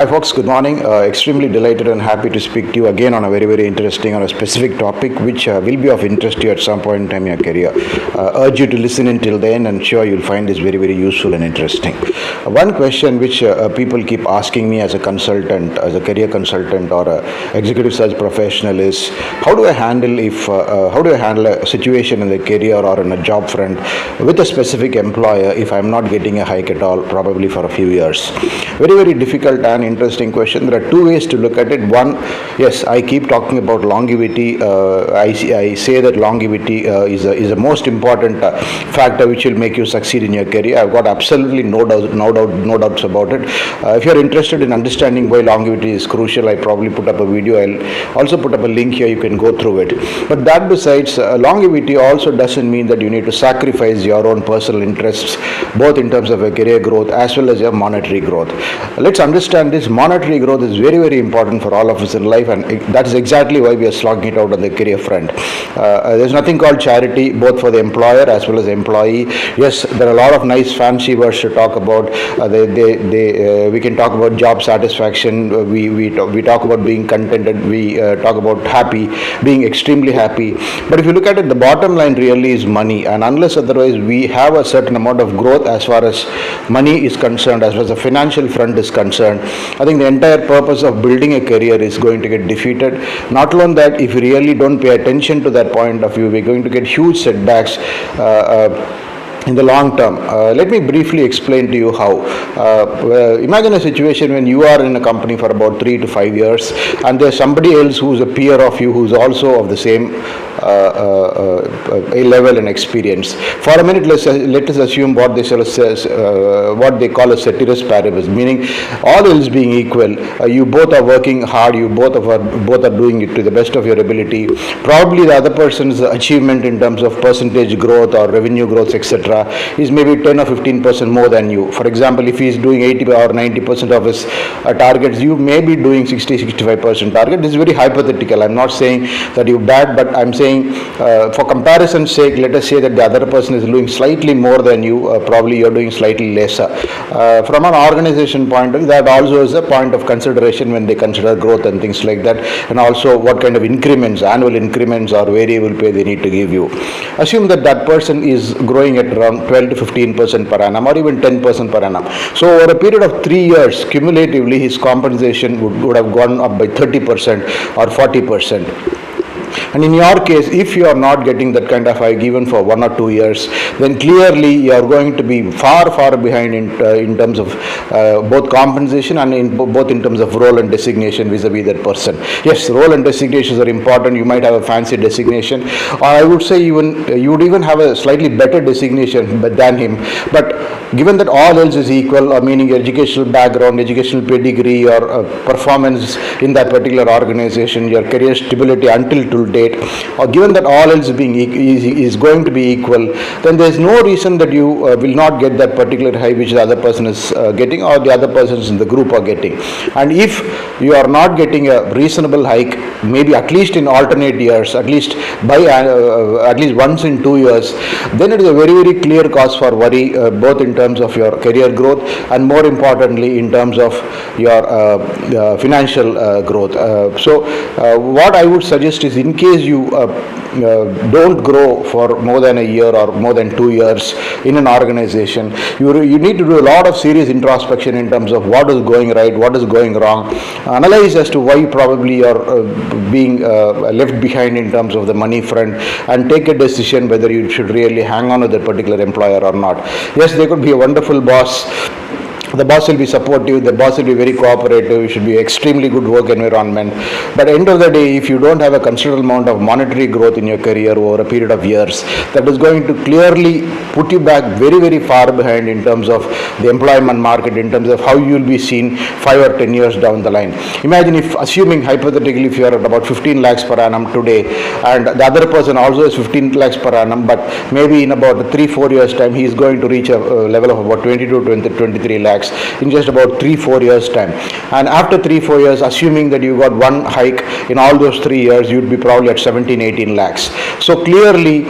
Hi folks, good morning. Extremely delighted and happy to speak to you again on a very interesting on a specific topic which will be of interest to you at some point in time in your career. Urge you to listen until then and sure you'll find this very useful and interesting. One question which people keep asking me as a consultant, as a career consultant or a executive search professional is how do I handle a situation in the career or in a job front with a specific employer if I'm not getting a hike at all, probably for a few years. Very difficult and interesting question. There are two ways to look at it. One, yes, I keep talking about longevity. I say that longevity is a most important factor which will make you succeed in your career. I've got absolutely no doubts about it. If you're interested in understanding why longevity is crucial, I probably put up a video. I'll also put up a link here. You can go through it. But that besides, longevity also doesn't mean that you need to sacrifice your own personal interests, both in terms of a career growth as well as your monetary growth. Let's understand this monetary growth is very important for all of us in life, and that is exactly why we are slogging it out on the career front. There's nothing called charity, both for the employer as well as the employee. Yes, there are a lot of nice fancy words to talk about. We can talk about job satisfaction. We talk about being contented. We talk about happy, being extremely happy. But if you look at it, the bottom line really is money, and unless otherwise we have a certain amount of growth as far as money is concerned, as far as the financial front is concerned, I think the entire purpose of building a career is going to get defeated. Not alone that, if you really don't pay attention to that point of view, we're going to get huge setbacks in the long term. Let me briefly explain to you how. Imagine a situation when you are in a company for about 3 to 5 years and there's somebody else who's a peer of you who's also of the same a level and experience. For a minute, let us assume what they call a ceteris paribus, meaning all else being equal, you both are working hard, you both are doing it to the best of your ability. Probably the other person's achievement in terms of percentage growth or revenue growth, etc., is maybe 10 or 15% more than you. For example, if he is doing 80 or 90% of his targets, you may be doing 60-65% target. This is very hypothetical. I'm not saying that you're bad, but I'm saying for comparison's sake, let us say that the other person is doing slightly more than you, probably you're doing slightly lesser. From an organization point of view, that also is a point of consideration when they consider growth and things like that, and also what kind of increments, annual increments or variable pay they need to give you. Assume that person is growing at around 12 to 15% per annum or even 10% per annum. So over a period of 3 years, cumulatively his compensation would have gone up by 30% or 40%. And in your case, if you are not getting that kind of hike even for 1 or 2 years, then clearly you are going to be far behind in terms of both compensation and both in terms of role and designation vis-a-vis that person. Yes, role and designations are important. You might have a fancy designation, or I would say you would even have a slightly better designation than him. But given that all else is equal, meaning your educational background, educational pedigree, your performance in that particular organization, your career stability until date, or given that all else is going to be equal, then there is no reason that you will not get that particular high which the other person is getting or the other persons in the group are getting. And if you are not getting a reasonable hike, maybe at least in alternate years, at least once in 2 years, then it is a very clear cause for worry, both in terms of your career growth and more importantly in terms of your financial growth. So what I would suggest is, in case you don't grow for more than a year or more than 2 years in an organization, you need to do a lot of serious introspection in terms of what is going right, what is going wrong, analyze as to why probably you're being left behind in terms of the money front, and take a decision whether you should really hang on with that particular employer or not. Yes, they could be a wonderful boss. The boss will be supportive, the boss will be very cooperative, it should be extremely good work environment. But end of the day, if you don't have a considerable amount of monetary growth in your career over a period of years, that is going to clearly put you back very far behind in terms of the employment market, in terms of how you will be seen 5 or 10 years down the line. Imagine if, assuming hypothetically, if you are at about 15 lakhs per annum today, and the other person also is 15 lakhs per annum, but maybe in about 3-4 years time, he is going to reach a level of about 22 to 23 lakhs. lakhs in just about 3-4 years time. And after 3-4 years, assuming that you got one hike in all those 3 years, you'd be probably at 17-18 lakhs. So clearly,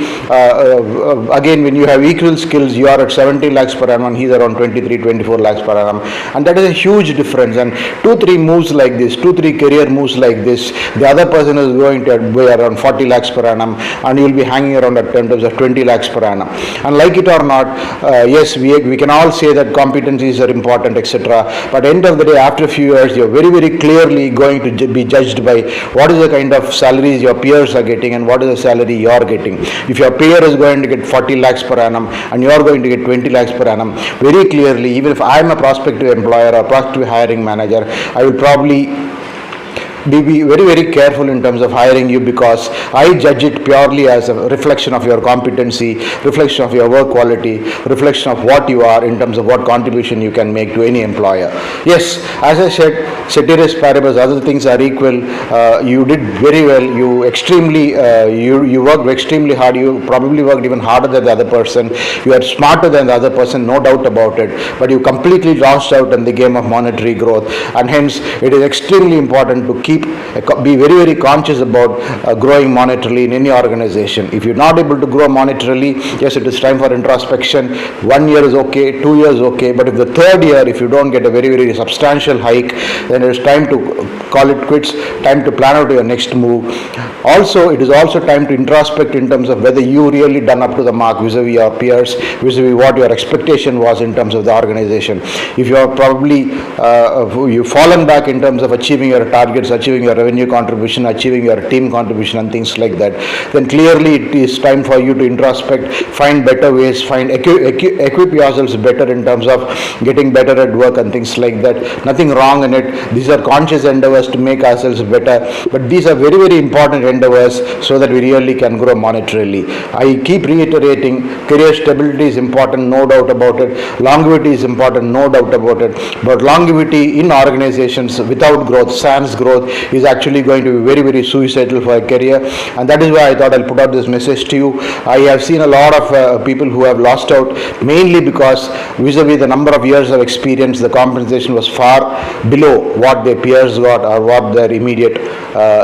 again, when you have equal skills, you are at 70 lakhs per annum, he's around 23-24 lakhs per annum, and that is a huge difference. And 2-3 moves like this, 2-3 career moves like this, the other person is going to be around 40 lakhs per annum, and you will be hanging around at terms of 20 lakhs per annum. And like it or not, yes, we can all say that competencies are important, etc. But end of the day, after a few years, you're very, very clearly going to be judged by what is the kind of salaries your peers are getting and what is the salary you are getting. If your peer is going to get 40 lakhs per annum and you are going to get 20 lakhs per annum, very clearly, even if I am a prospective employer or prospective hiring manager, I will probably be very, very careful in terms of hiring you, because I judge it purely as a reflection of your competency, reflection of your work quality, reflection of what you are in terms of what contribution you can make to any employer. Yes, as I said, ceteris paribus, other things are equal. You did very well. You worked extremely hard. You probably worked even harder than the other person. You are smarter than the other person, no doubt about it. But you completely lost out in the game of monetary growth, and hence it is extremely important to be very, very conscious about growing monetarily in any organization. If you're not able to grow monetarily, yes, it is time for introspection. 1 year is okay, 2 years okay, but if the third year, if you don't get a very, very substantial hike, then it is time to call it quits, time to plan out your next move. Also, it is also time to introspect in terms of whether you really done up to the mark vis-a-vis your peers, vis-a-vis what your expectation was in terms of the organization. If you are probably you've fallen back in terms of achieving your targets, achieving your revenue contribution, achieving your team contribution and things like that, then clearly it is time for you to introspect, find better ways, equip yourselves better in terms of getting better at work and things like that. Nothing wrong in it. These are conscious endeavors to make ourselves better, but these are very, very important endeavors so that we really can grow monetarily. I keep reiterating, career stability is important, no doubt about it. Longevity is important, no doubt about it. But longevity in organizations without growth, sans growth, is actually going to be very, very suicidal for a career. And that is why I thought I'll put out this message to you. I have seen a lot of people who have lost out, mainly because vis-a-vis the number of years of experience, the compensation was far below what their peers got or what their immediate,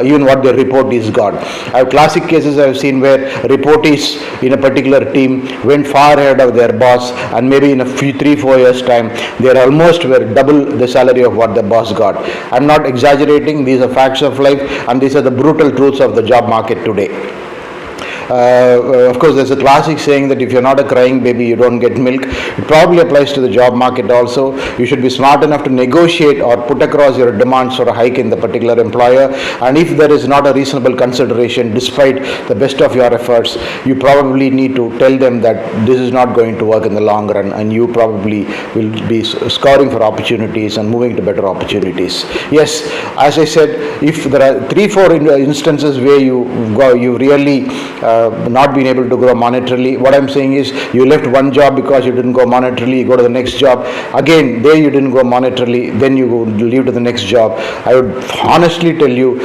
even what their reportees got. I have classic cases I have seen where reportees in a particular team went far ahead of their boss, and maybe in a few 3-4 years time, they are almost were double the salary of what the boss got. I'm not exaggerating. These are facts of life, and these are the brutal truths of the job market today. Of course, there's a classic saying that if you're not a crying baby, you don't get milk. It probably applies to the job market also. You should be smart enough to negotiate or put across your demands for a hike in the particular employer. And if there is not a reasonable consideration, despite the best of your efforts, you probably need to tell them that this is not going to work in the long run, and you probably will be scouring for opportunities and moving to better opportunities. Yes, as I said, if there are 3-4 instances where you really not been able to grow monetarily, what I'm saying is you left one job because you didn't go monetarily, you go to the next job, again there you didn't go monetarily, then you go leave to the next job. I would honestly tell you,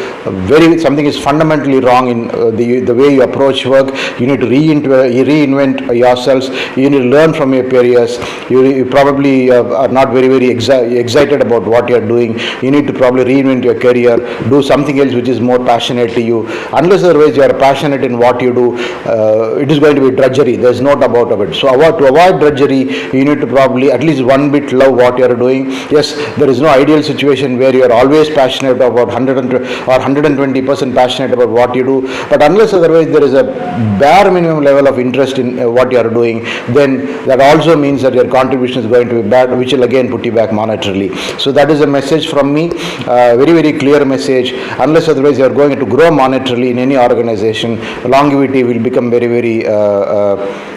something is fundamentally wrong in the way you approach work. You need to reinvent yourselves. You need to learn from your peers. You probably are not very, very excited about what you're doing. You need to probably reinvent your career, do something else which is more passionate to you. Unless otherwise you are passionate in what you do, it is going to be drudgery. There's no doubt about it. So to avoid drudgery, you need to probably at least one bit love what you are doing. Yes, there is no ideal situation where you are always passionate about 100 or 120% passionate about what you do, but unless otherwise there is a bare minimum level of interest in what you are doing, then that also means that your contribution is going to be bad, which will again put you back monetarily. So that is a message from me, very, very clear message. Unless otherwise you are going to grow monetarily in any organization, longevity will become very, very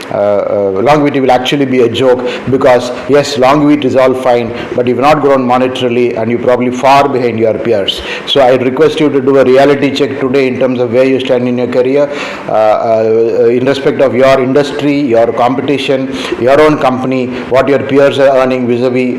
longevity will actually be a joke, because yes, longevity is all fine, but you've not grown monetarily and you're probably far behind your peers. So I request you to do a reality check today in terms of where you stand in your career, in respect of your industry, your competition, your own company, what your peers are earning vis-a-vis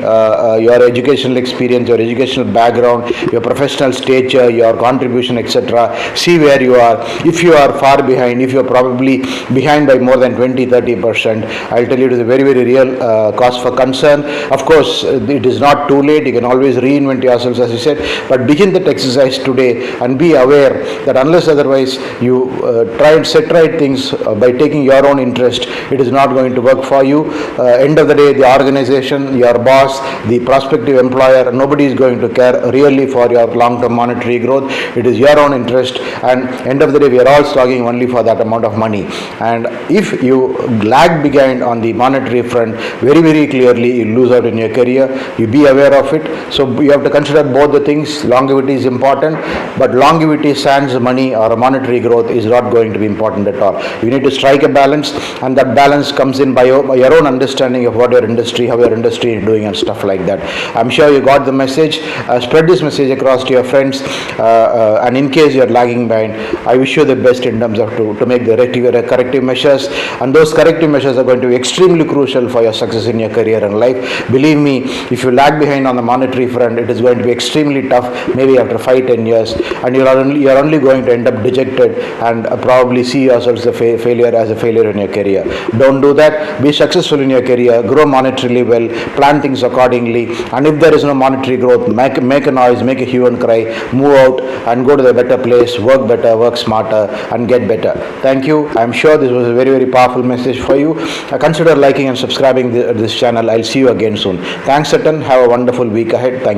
your educational experience, your educational background, your professional stature, your contribution, etc. See where you are. If you are far behind, if you're probably behind by more than 20, 30 30%. I'll tell you it is a very, very real cause for concern. Of course, it is not too late. You can always reinvent yourselves, as you said, but begin that exercise today and be aware that unless otherwise you try and set right things by taking your own interest, it is not going to work for you. End of the day, the organization, your boss, the prospective employer, nobody is going to care really for your long-term monetary growth. It is your own interest, and end of the day, we are all struggling only for that amount of money. And if you lag behind on the monetary front, very, very clearly you lose out in your career. You be aware of it. So you have to consider both the things. Longevity is important, but longevity sans money or monetary growth is not going to be important at all. You need to strike a balance, and that balance comes in by your own understanding of what your industry, how your industry is doing and stuff like that. I'm sure you got the message. Spread this message across to your friends, and in case you're lagging behind, I wish you the best in terms of to make the corrective measures, and those corrective measures are going to be extremely crucial for your success in your career and life. Believe me, if you lag behind on the monetary front, it is going to be extremely tough, maybe after 5-10 years, and you're only going to end up dejected and probably see yourself as a failure in your career. Don't do that. Be successful in your career, grow monetarily well, plan things accordingly, and if there is no monetary growth, make a noise, make a hue and cry, move out and go to the better place, work better, work smarter, and get better. Thank you. I'm sure this was a very, very powerful message for you. Consider liking and subscribing this channel. I'll see you again soon. Thanks, Satan. Have a wonderful week ahead. Thank you.